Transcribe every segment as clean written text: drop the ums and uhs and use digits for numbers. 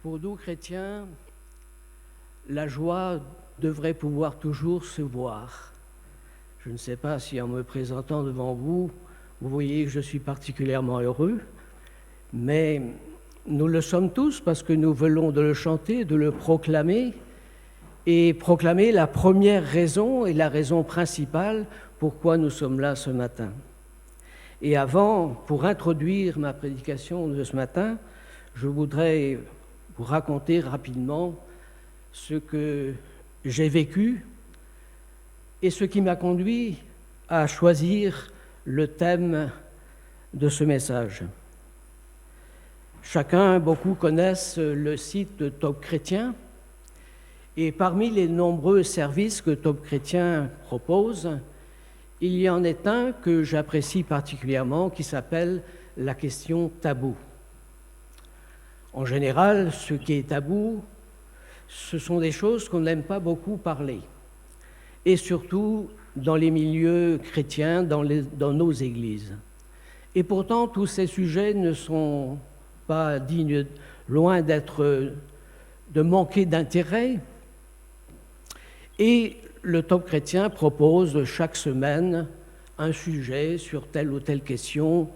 Pour nous chrétiens, la joie devrait pouvoir toujours se voir. Je ne sais pas si en me présentant devant vous, vous voyez que je suis particulièrement heureux, mais nous le sommes tous parce que nous venons de le chanter, de le proclamer, et proclamer la première raison et la raison principale pourquoi nous sommes là ce matin. Et avant, pour introduire ma prédication de ce matin, je voudrais vous raconter rapidement ce que j'ai vécu et ce qui m'a conduit à choisir le thème de ce message. Beaucoup connaissent le site Top Chrétien, et parmi les nombreux services que Top Chrétien propose, il y en est un que j'apprécie particulièrement qui s'appelle la question tabou. En général, ce qui est tabou, ce sont des choses qu'on n'aime pas beaucoup parler, et surtout dans les milieux chrétiens, dans nos églises. Et pourtant, tous ces sujets ne sont pas dignes, loin d'être, de manquer d'intérêt. Et le Top Chrétien propose chaque semaine un sujet sur telle ou telle question,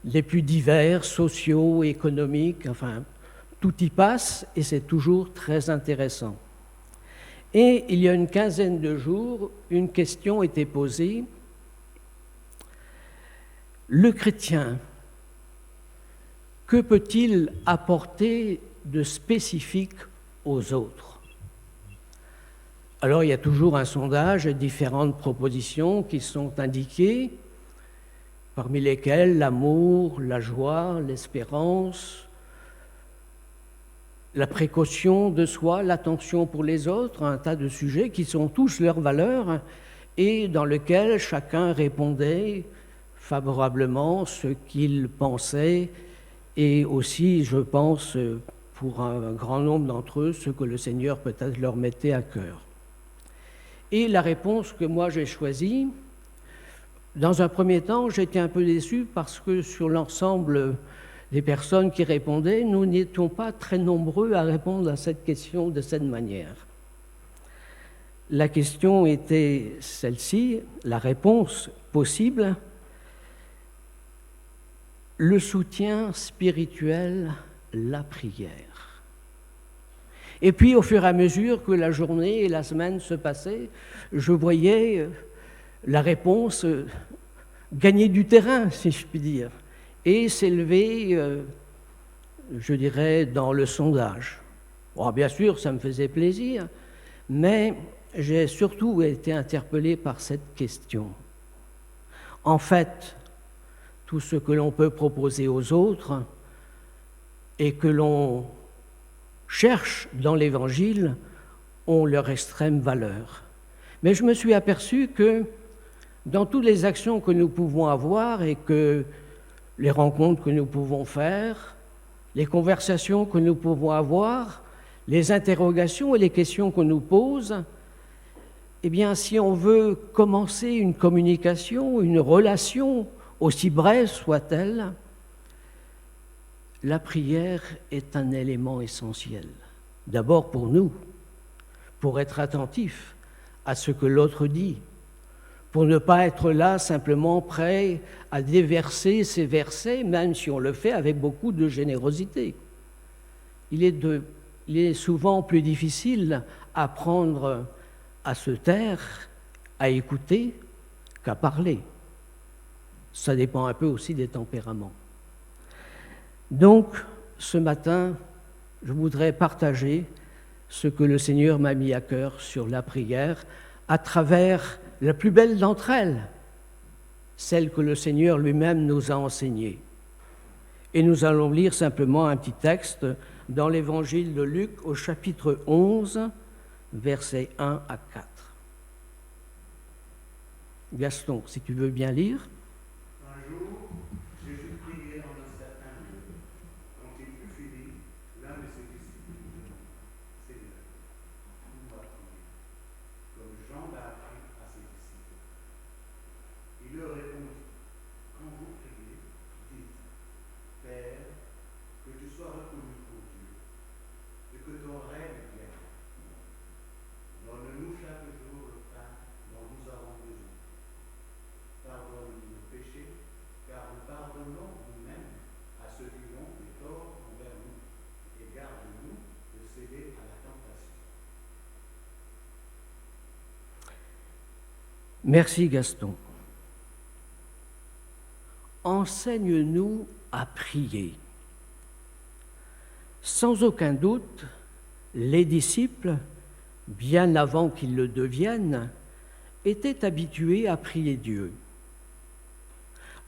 les plus divers, sociaux, économiques, enfin, tout y passe et c'est toujours très intéressant. Et il y a une quinzaine de jours, une question était posée. Le chrétien, que peut-il apporter de spécifique aux autres ? Alors, il y a toujours un sondage et différentes propositions qui sont indiquées, parmi lesquelles l'amour, la joie, l'espérance, la précaution de soi, l'attention pour les autres, un tas de sujets qui sont tous leurs valeurs et dans lesquels chacun répondait favorablement ce qu'il pensait et aussi, je pense, pour un grand nombre d'entre eux, ce que le Seigneur peut-être leur mettait à cœur. Et la réponse que moi j'ai choisie, dans un premier temps, j'étais un peu déçu parce que sur l'ensemble des personnes qui répondaient, nous n'étions pas très nombreux à répondre à cette question de cette manière. La question était celle-ci, la réponse possible, le soutien spirituel, la prière. Et puis, au fur et à mesure que la journée et la semaine se passaient, je voyais la réponse gagner du terrain, si je puis dire, et s'élever, je dirais, dans le sondage. Bon, bien sûr, ça me faisait plaisir, mais j'ai surtout été interpellé par cette question. En fait, tout ce que l'on peut proposer aux autres et que l'on cherche dans l'Évangile ont leur extrême valeur. Mais je me suis aperçu que dans toutes les actions que nous pouvons avoir et que les rencontres que nous pouvons faire, les conversations que nous pouvons avoir, les interrogations et les questions qu'on nous pose, eh bien, si on veut commencer une communication, une relation, aussi brève soit-elle, la prière est un élément essentiel. D'abord pour nous, pour être attentifs à ce que l'autre dit, pour ne pas être là simplement prêt à déverser ces versets, même si on le fait avec beaucoup de générosité. Il est souvent plus difficile à apprendre à se taire, à écouter, qu'à parler. Ça dépend un peu aussi des tempéraments. Donc, ce matin, je voudrais partager ce que le Seigneur m'a mis à cœur sur la prière à travers la plus belle d'entre elles, celle que le Seigneur lui-même nous a enseignée. Et nous allons lire simplement un petit texte dans l'Évangile de Luc au chapitre 11, versets 1 à 4. Gaston, si tu veux bien lire. Un jour, Jésus priait dans un certain lieu. Quand il fut fini, l'un de ses disciples lui dit, Seigneur, nous va prier, comme Jean l'a appris à ses disciples. Il leur répondit, quand vous priez, dites, Père, que tu sois reconnu pour Dieu, Merci Gaston. Enseigne-nous à prier. Sans aucun doute, les disciples, bien avant qu'ils le deviennent, étaient habitués à prier Dieu.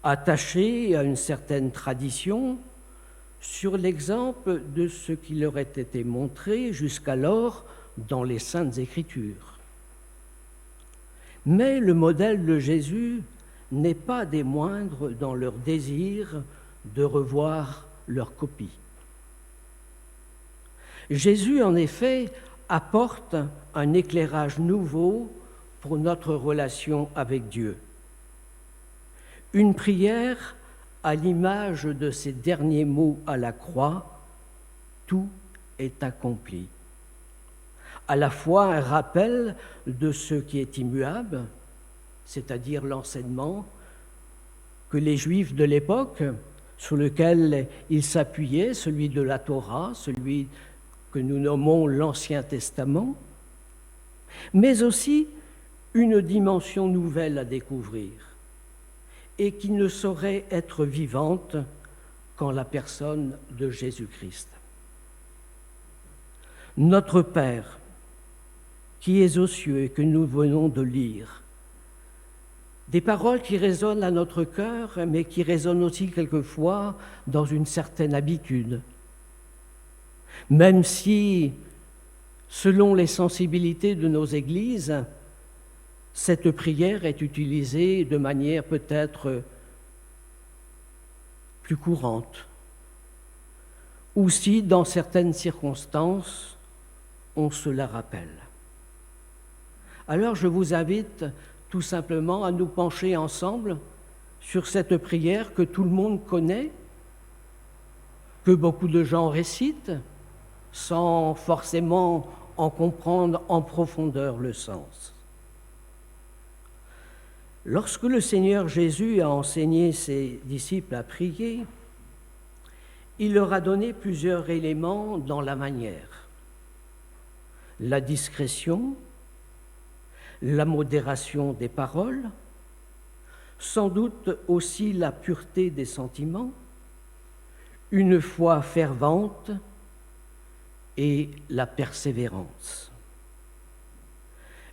Attachés à une certaine tradition, sur l'exemple de ce qui leur ait été montré jusqu'alors dans les Saintes Écritures. Mais le modèle de Jésus n'est pas des moindres dans leur désir de revoir leur copie. Jésus, en effet, apporte un éclairage nouveau pour notre relation avec Dieu. Une prière à l'image de ses derniers mots à la croix, « Tout est accompli ». À la fois un rappel de ce qui est immuable, c'est-à-dire l'enseignement que les Juifs de l'époque, sur lequel ils s'appuyaient, celui de la Torah, celui que nous nommons l'Ancien Testament, mais aussi une dimension nouvelle à découvrir et qui ne saurait être vivante qu'en la personne de Jésus-Christ. Notre Père, qui es aux cieux et que nous venons de lire, des paroles qui résonnent à notre cœur, mais qui résonnent aussi quelquefois dans une certaine habitude. Même si, selon les sensibilités de nos églises, cette prière est utilisée de manière peut-être plus courante, ou si, dans certaines circonstances, on se la rappelle. Alors je vous invite tout simplement à nous pencher ensemble sur cette prière que tout le monde connaît, que beaucoup de gens récitent, sans forcément en comprendre en profondeur le sens. Lorsque le Seigneur Jésus a enseigné ses disciples à prier, il leur a donné plusieurs éléments dans la manière. La discrétion, la modération des paroles, sans doute aussi la pureté des sentiments, une foi fervente et la persévérance.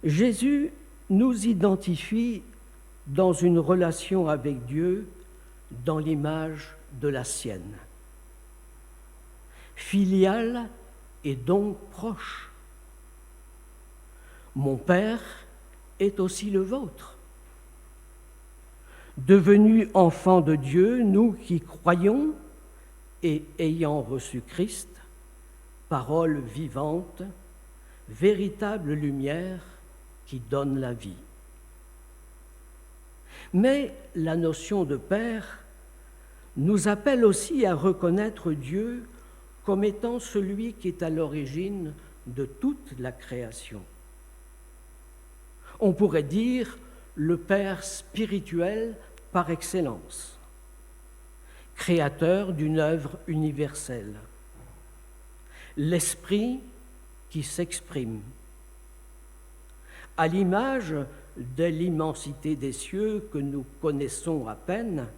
Jésus nous identifie dans une relation avec Dieu dans l'image de la sienne. Filiale et donc proche. Mon Père est aussi le vôtre. Devenus enfants de Dieu, nous qui croyons et ayant reçu Christ, parole vivante, véritable lumière qui donne la vie. Mais la notion de Père nous appelle aussi à reconnaître Dieu comme étant celui qui est à l'origine de toute la création. On pourrait dire le Père spirituel par excellence, créateur d'une œuvre universelle, l'Esprit qui s'exprime. À l'image de l'immensité des cieux que nous connaissons à peine,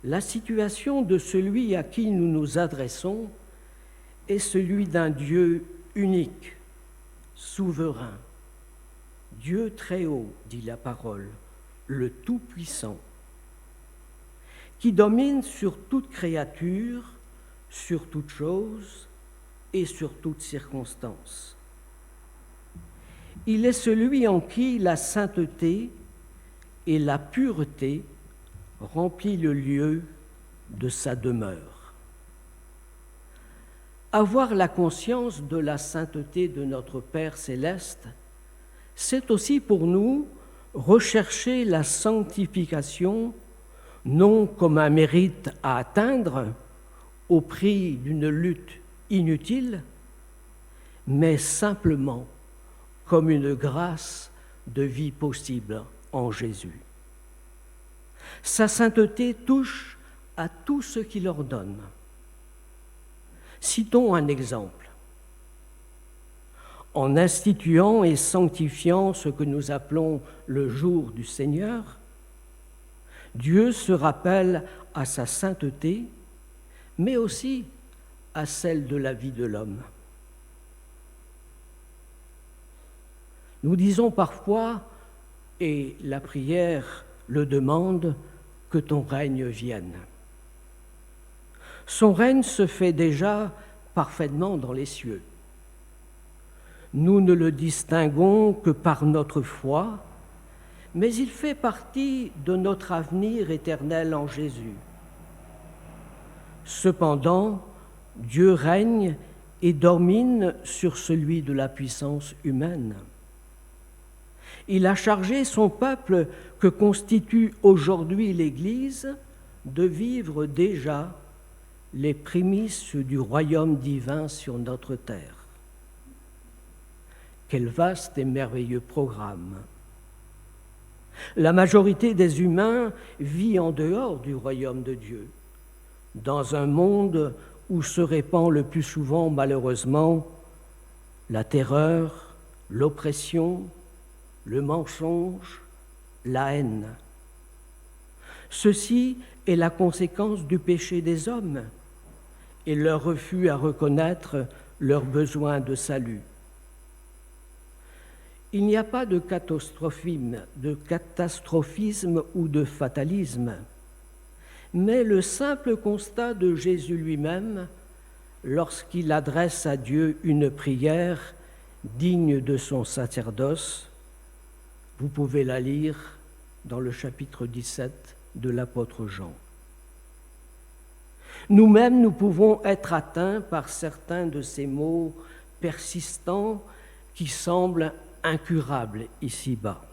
la situation de celui à qui nous nous adressons est celui d'un Dieu unique, souverain, Dieu très haut, dit la parole, le Tout-Puissant, qui domine sur toute créature, sur toute chose et sur toute circonstance. Il est celui en qui la sainteté et la pureté remplissent le lieu de sa demeure. Avoir la conscience de la sainteté de notre Père céleste, c'est aussi pour nous rechercher la sanctification, non comme un mérite à atteindre au prix d'une lutte inutile, mais simplement comme une grâce de vie possible en Jésus. Sa sainteté touche à tout ce qu'il ordonne. Citons un exemple. en instituant et sanctifiant ce que nous appelons le jour du Seigneur, Dieu se rappelle à sa sainteté, mais aussi à celle de la vie de l'homme. Nous disons parfois, et la prière le demande, que ton règne vienne. Son règne se fait déjà parfaitement dans les cieux. Nous ne le distinguons que par notre foi, mais il fait partie de notre avenir éternel en Jésus. Cependant, Dieu règne et domine sur celui de la puissance humaine. Il a chargé son peuple, que constitue aujourd'hui l'Église, de vivre déjà les prémices du royaume divin sur notre terre. Quel vaste et merveilleux programme! La majorité des humains vit en dehors du royaume de Dieu, dans un monde où se répand le plus souvent, malheureusement, la terreur, l'oppression, le mensonge, la haine. Ceci est la conséquence du péché des hommes et leur refus à reconnaître leur besoin de salut. Il n'y a pas de catastrophisme ou de fatalisme, mais le simple constat de Jésus lui-même lorsqu'il adresse à Dieu une prière digne de son sacerdoce. Vous pouvez la lire dans le chapitre 17 de l'apôtre Jean. Nous-mêmes, nous pouvons être atteints par certains de ces maux persistants qui semblent incurables ici-bas.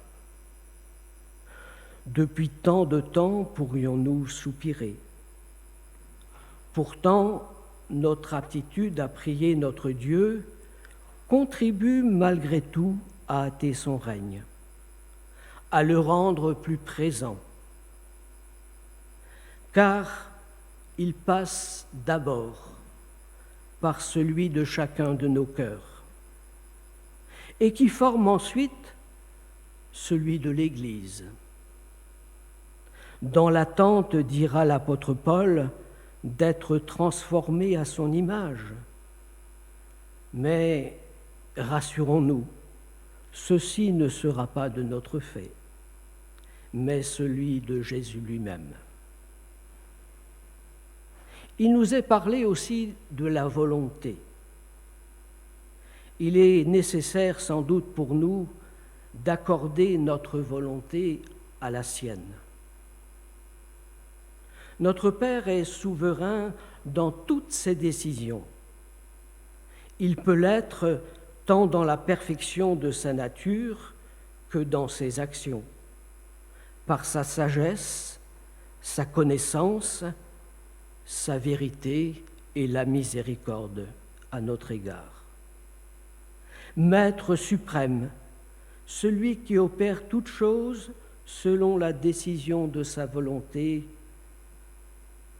Depuis tant de temps pourrions-nous soupirer. Pourtant, notre aptitude à prier notre Dieu contribue malgré tout à hâter son règne, à le rendre plus présent, car il passe d'abord par celui de chacun de nos cœurs et qui forme ensuite celui de l'Église. Dans l'attente, dira l'apôtre Paul, d'être transformé à son image. Mais rassurons-nous, ceci ne sera pas de notre fait, mais celui de Jésus lui-même. Il nous est parlé aussi de la volonté. Il est nécessaire sans doute pour nous d'accorder notre volonté à la sienne. Notre Père est souverain dans toutes ses décisions. Il peut l'être tant dans la perfection de sa nature que dans ses actions, par sa sagesse, sa connaissance, sa vérité et la miséricorde à notre égard. Maître suprême, celui qui opère toutes choses selon la décision de sa volonté,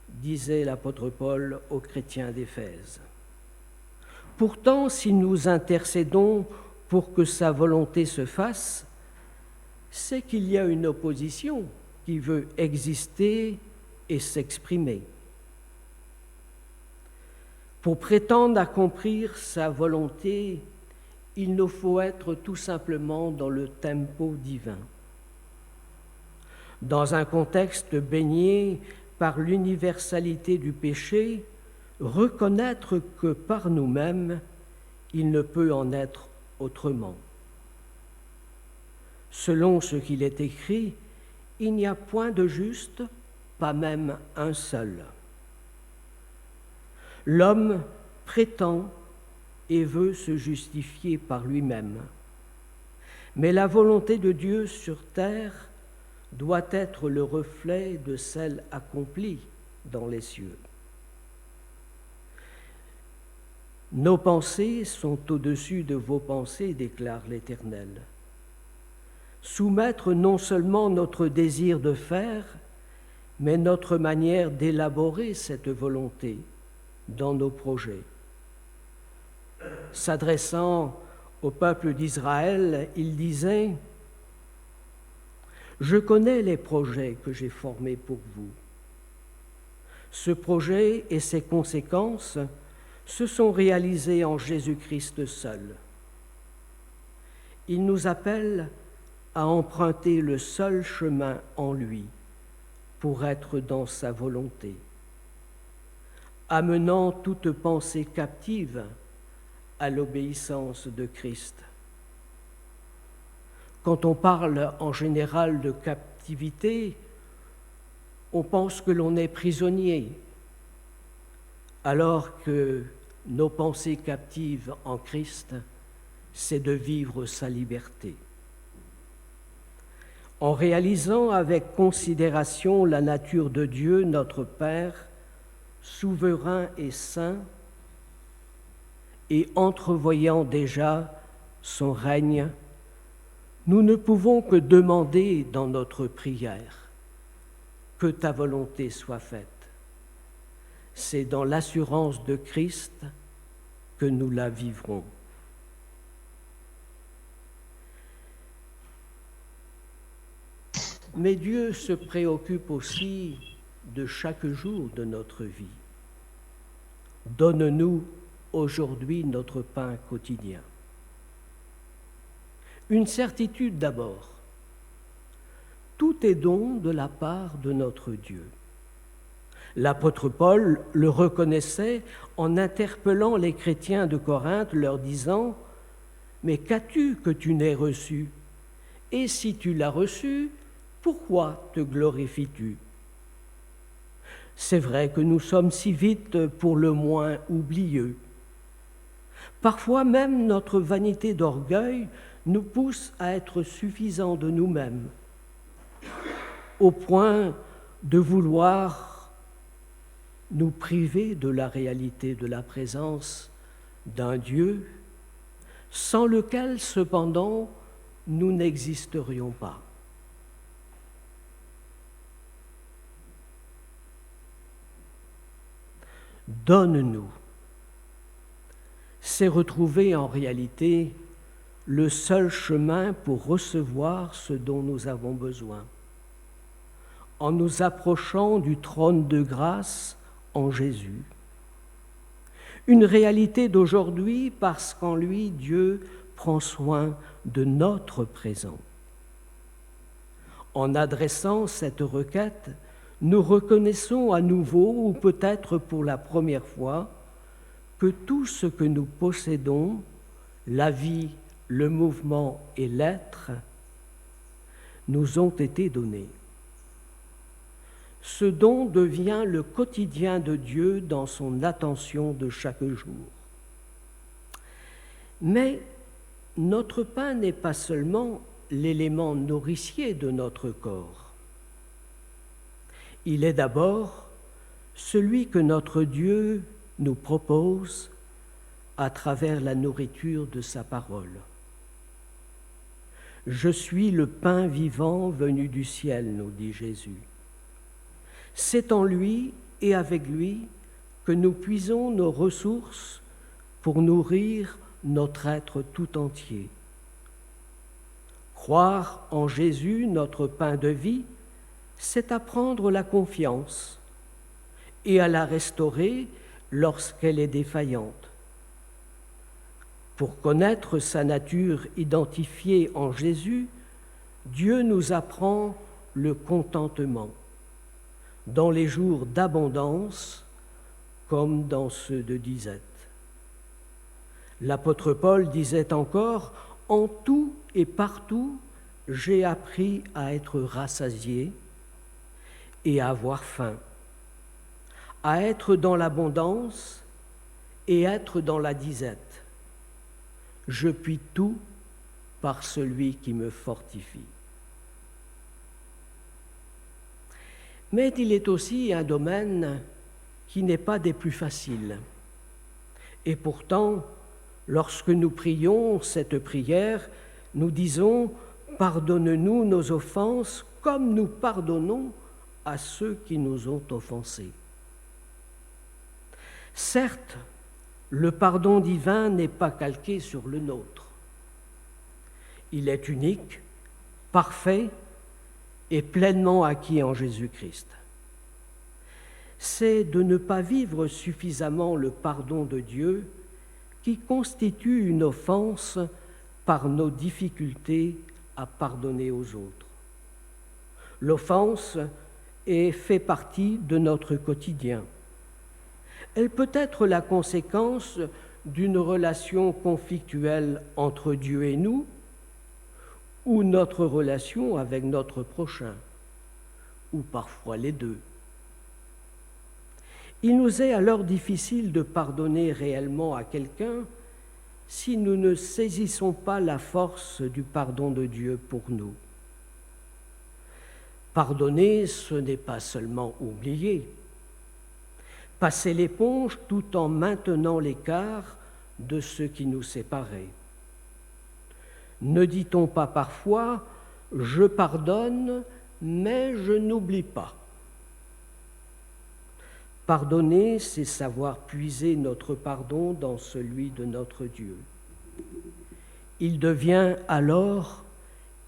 disait l'apôtre Paul aux chrétiens d'Éphèse. Pourtant, si nous intercédons pour que sa volonté se fasse, c'est qu'il y a une opposition qui veut exister et s'exprimer. Pour prétendre accomplir sa volonté, il nous faut être tout simplement dans le tempo divin. Dans un contexte baigné par l'universalité du péché, reconnaître que par nous-mêmes, il ne peut en être autrement. Selon ce qu'il est écrit, il n'y a point de juste, pas même un seul. L'homme prétend et veut se justifier par lui-même. Mais la volonté de Dieu sur terre doit être le reflet de celle accomplie dans les cieux. Nos pensées sont au-dessus de vos pensées, déclare l'Éternel. Soumettre non seulement notre désir de faire, mais notre manière d'élaborer cette volonté dans nos projets. S'adressant au peuple d'Israël, il disait « Je connais les projets que j'ai formés pour vous. » Ce projet et ses conséquences se sont réalisés en Jésus-Christ seul. Il nous appelle à emprunter le seul chemin en lui pour être dans sa volonté, amenant toute pensée captive à l'obéissance de Christ. Quand on parle en général de captivité, on pense que l'on est prisonnier, alors que nos pensées captives en Christ, c'est de vivre sa liberté. En réalisant avec considération la nature de Dieu, notre Père, souverain et saint, et entrevoyant déjà son règne, nous ne pouvons que demander dans notre prière que ta volonté soit faite. C'est dans l'assurance de Christ que nous la vivrons. Mais Dieu se préoccupe aussi de chaque jour de notre vie. Donne-nous aujourd'hui notre pain quotidien. Une certitude d'abord, tout est don de la part de notre Dieu. L'apôtre Paul le reconnaissait en interpellant les chrétiens de Corinthe, leur disant « Mais qu'as-tu que tu n'aies reçu? Et si tu l'as reçu, pourquoi te glorifies-tu » C'est vrai que nous sommes si vite pour le moins oublieux. Parfois même notre vanité d'orgueil nous pousse à être suffisants de nous-mêmes, au point de vouloir nous priver de la réalité de la présence d'un Dieu, sans lequel cependant nous n'existerions pas. Donne-nous, c'est retrouver en réalité le seul chemin pour recevoir ce dont nous avons besoin, en nous approchant du trône de grâce en Jésus. Une réalité d'aujourd'hui parce qu'en lui, Dieu prend soin de notre présent. En adressant cette requête, nous reconnaissons à nouveau, ou peut-être pour la première fois, que tout ce que nous possédons, la vie, le mouvement et l'être, nous ont été donnés. Ce don devient le quotidien de Dieu dans son attention de chaque jour. Mais notre pain n'est pas seulement l'élément nourricier de notre corps. Il est d'abord celui que notre Dieu nous propose à travers la nourriture de sa parole. « Je suis le pain vivant venu du ciel », nous dit Jésus. C'est en lui et avec lui que nous puisons nos ressources pour nourrir notre être tout entier. Croire en Jésus, notre pain de vie, c'est apprendre la confiance et à la restaurer lorsqu'elle est défaillante. Pour connaître sa nature identifiée en Jésus, Dieu nous apprend le contentement, dans les jours d'abondance comme dans ceux de disette. L'apôtre Paul disait encore « En tout et partout, j'ai appris à être rassasié et à avoir faim, à être dans l'abondance et être dans la disette. Je puis tout par celui qui me fortifie. » Mais il est aussi un domaine qui n'est pas des plus faciles. Et pourtant, lorsque nous prions cette prière, nous disons « Pardonne-nous nos offenses comme nous pardonnons à ceux qui nous ont offensés. » Certes, le pardon divin n'est pas calqué sur le nôtre. Il est unique, parfait et pleinement acquis en Jésus-Christ. C'est de ne pas vivre suffisamment le pardon de Dieu qui constitue une offense par nos difficultés à pardonner aux autres. L'offense fait partie de notre quotidien. Elle peut être la conséquence d'une relation conflictuelle entre Dieu et nous, ou notre relation avec notre prochain, ou parfois les deux. Il nous est alors difficile de pardonner réellement à quelqu'un si nous ne saisissons pas la force du pardon de Dieu pour nous. Pardonner, ce n'est pas seulement oublier. Passer l'éponge tout en maintenant l'écart de ce qui nous séparait. Ne dit-on pas parfois « je pardonne, mais je n'oublie pas ». Pardonner, c'est savoir puiser notre pardon dans celui de notre Dieu. Il devient alors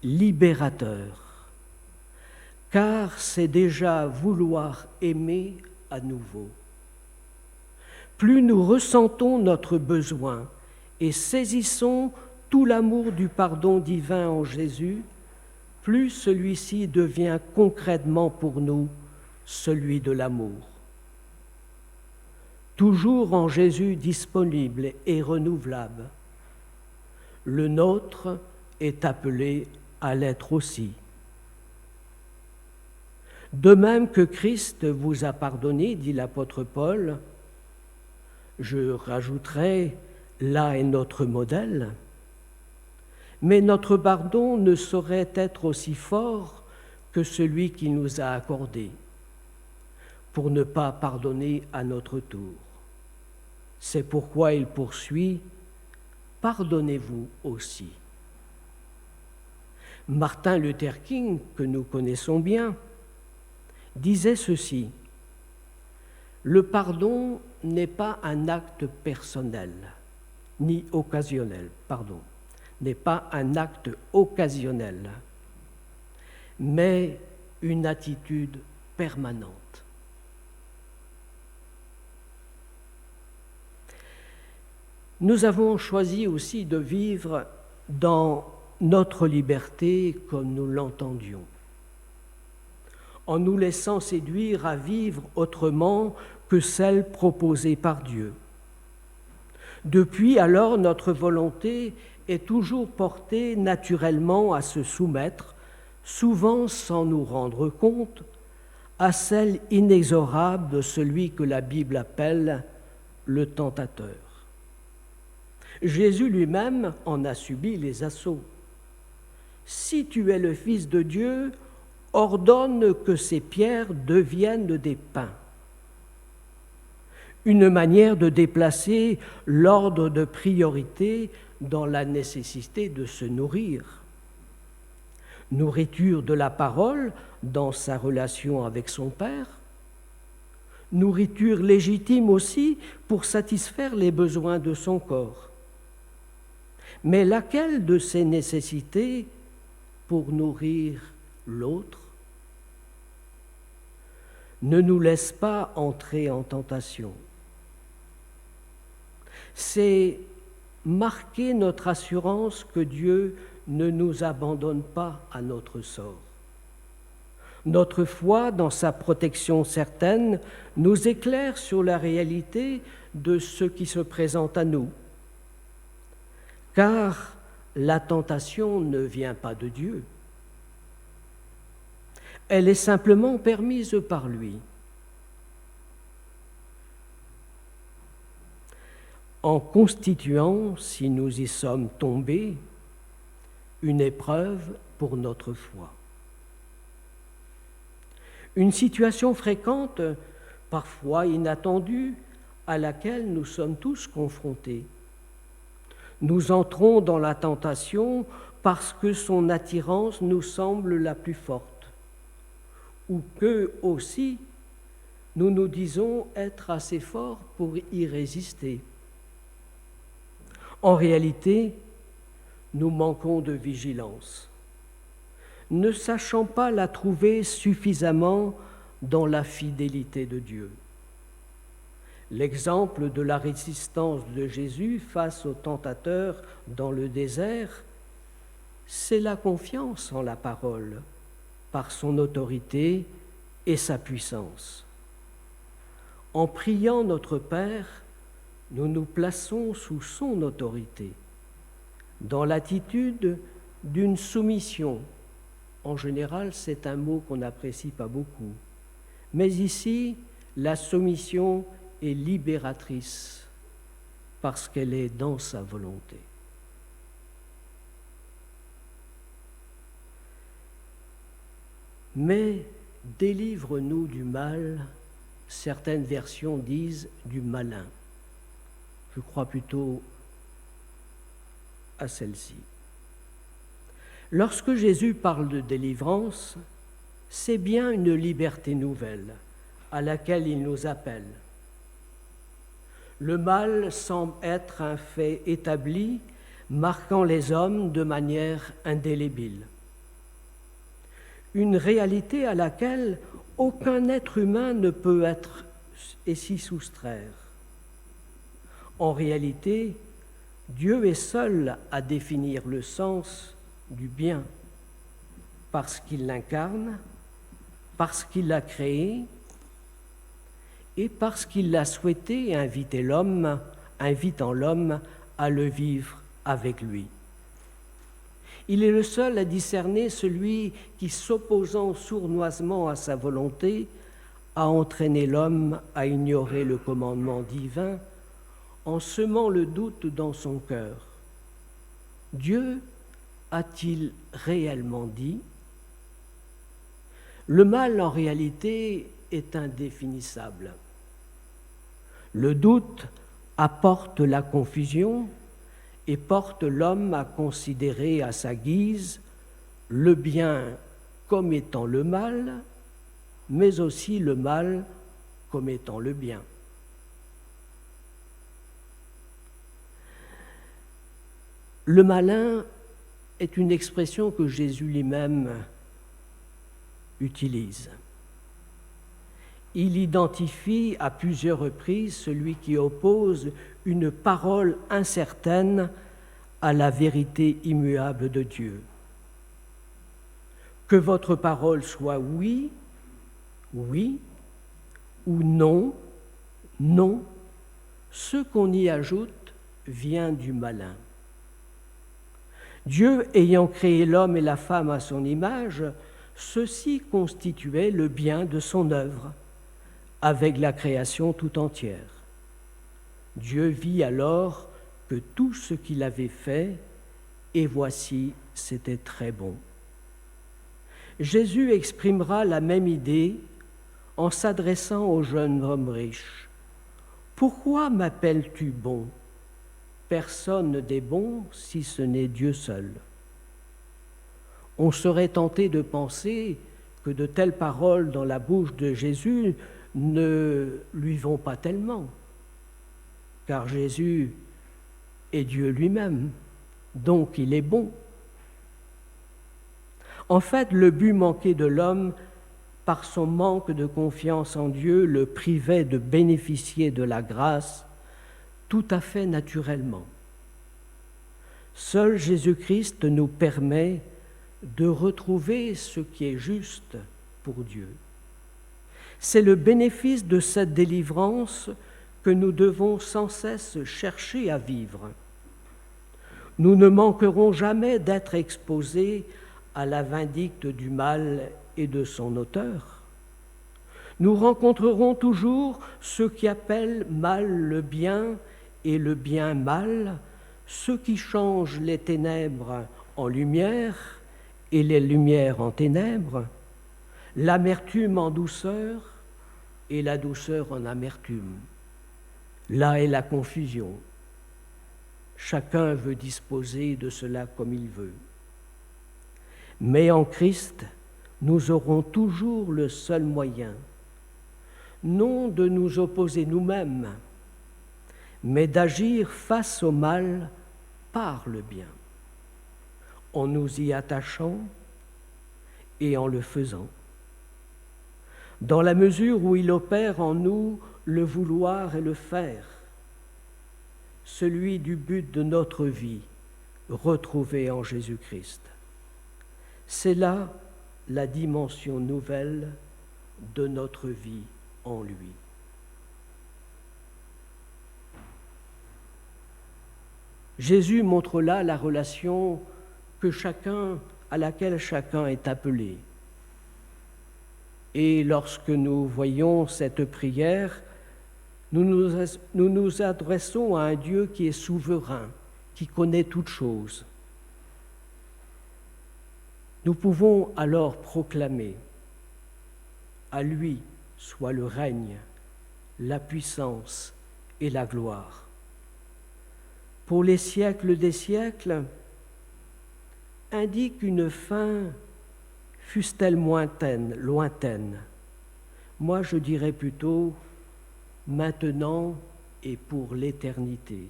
libérateur, car c'est déjà vouloir aimer à nouveau. Plus nous ressentons notre besoin et saisissons tout l'amour du pardon divin en Jésus, plus celui-ci devient concrètement pour nous celui de l'amour. Toujours en Jésus disponible et renouvelable, le nôtre est appelé à l'être aussi. De même que Christ vous a pardonné, dit l'apôtre Paul, je rajouterai, là est notre modèle, mais notre pardon ne saurait être aussi fort que celui qu'il nous a accordé, pour ne pas pardonner à notre tour. C'est pourquoi il poursuit « Pardonnez-vous aussi ». Martin Luther King, que nous connaissons bien, disait ceci: « Le pardon n'est pas un acte personnel, ni occasionnel, n'est pas un acte occasionnel, mais une attitude permanente. » Nous avons choisi aussi de vivre dans notre liberté comme nous l'entendions, en nous laissant séduire à vivre autrement que celle proposée par Dieu. Depuis alors, notre volonté est toujours portée naturellement à se soumettre, souvent sans nous rendre compte, à celle inexorable de celui que la Bible appelle le tentateur. Jésus lui-même en a subi les assauts. « Si tu es le Fils de Dieu, ordonne que ces pierres deviennent des pains. » Une manière de déplacer l'ordre de priorité dans la nécessité de se nourrir. Nourriture de la parole dans sa relation avec son Père. Nourriture légitime aussi pour satisfaire les besoins de son corps. Mais laquelle de ces nécessités pour nourrir l'autre? Ne nous laisse pas entrer en tentation. C'est marquer notre assurance que Dieu ne nous abandonne pas à notre sort. Notre foi, dans sa protection certaine, nous éclaire sur la réalité de ce qui se présente à nous. Car la tentation ne vient pas de Dieu. Elle est simplement permise par lui. En constituant, si nous y sommes tombés, une épreuve pour notre foi. Une situation fréquente, parfois inattendue, à laquelle nous sommes tous confrontés. Nous entrons dans la tentation parce que son attirance nous semble la plus forte, ou que, aussi, nous nous disons être assez forts pour y résister. En réalité, nous manquons de vigilance, ne sachant pas la trouver suffisamment dans la fidélité de Dieu. L'exemple de la résistance de Jésus face au tentateur dans le désert, c'est la confiance en la parole, par son autorité et sa puissance. En priant notre Père, nous nous plaçons sous son autorité, dans l'attitude d'une soumission. En général, c'est un mot qu'on n'apprécie pas beaucoup. Mais ici, la soumission est libératrice parce qu'elle est dans sa volonté. Mais délivre-nous du mal, certaines versions disent du malin. Je crois plutôt à celle-ci. Lorsque Jésus parle de délivrance, c'est bien une liberté nouvelle à laquelle il nous appelle. Le mal semble être un fait établi, marquant les hommes de manière indélébile. Une réalité à laquelle aucun être humain ne peut être et s'y soustraire. En réalité, Dieu est seul à définir le sens du bien, parce qu'il l'incarne, parce qu'il l'a créé et parce qu'il l'a souhaité et invitant l'homme à le vivre avec lui. Il est le seul à discerner celui qui, s'opposant sournoisement à sa volonté, a entraîné l'homme à ignorer le commandement divin en semant le doute dans son cœur. Dieu a-t-il réellement dit ? Le mal, en réalité, est indéfinissable. Le doute apporte la confusion et porte l'homme à considérer à sa guise le bien comme étant le mal, mais aussi le mal comme étant le bien. Le malin est une expression que Jésus lui-même utilise. Il identifie à plusieurs reprises celui qui oppose une parole incertaine à la vérité immuable de Dieu. Que votre parole soit oui, oui, ou non, non, ce qu'on y ajoute vient du malin. Dieu ayant créé l'homme et la femme à son image, ceci constituait le bien de son œuvre, avec la création tout entière. Dieu vit alors que tout ce qu'il avait fait, et voici, c'était très bon. Jésus exprimera la même idée en s'adressant au jeune homme riche. « Pourquoi m'appelles-tu bon ? Personne n'est bon si ce n'est Dieu seul. » On serait tenté de penser que de telles paroles dans la bouche de Jésus ne lui vont pas tellement, car Jésus est Dieu lui-même, donc il est bon. En fait, le but manqué de l'homme, par son manque de confiance en Dieu, le privait de bénéficier de la grâce tout à fait naturellement. Seul Jésus-Christ nous permet de retrouver ce qui est juste pour Dieu. C'est le bénéfice de cette délivrance que nous devons sans cesse chercher à vivre. Nous ne manquerons jamais d'être exposés à la vindicte du mal et de son auteur. Nous rencontrerons toujours ceux qui appellent mal le bien et le bien mal, ceux qui changent les ténèbres en lumière et les lumières en ténèbres, l'amertume en douceur et la douceur en amertume. Là est la confusion. Chacun veut disposer de cela comme il veut. Mais en Christ, nous aurons toujours le seul moyen, non de nous opposer nous-mêmes, mais d'agir face au mal par le bien. en nous y attachant et en le faisant. Dans la mesure où il opère en nous le vouloir et le faire, celui du but de notre vie, retrouvé en Jésus-Christ. C'est là la dimension nouvelle de notre vie en lui. Jésus montre là la relation à laquelle chacun est appelé. Et lorsque nous voyons cette prière, nous nous adressons à un Dieu qui est souverain, qui connaît toutes choses. Nous pouvons alors proclamer: à lui soit le règne, la puissance et la gloire. Pour les siècles des siècles, indique une fin, fût-elle lointaine. Moi, je dirais plutôt maintenant et pour l'éternité,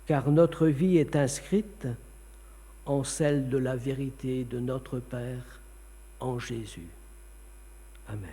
car notre vie est inscrite en celle de la vérité de notre Père en Jésus. Amen.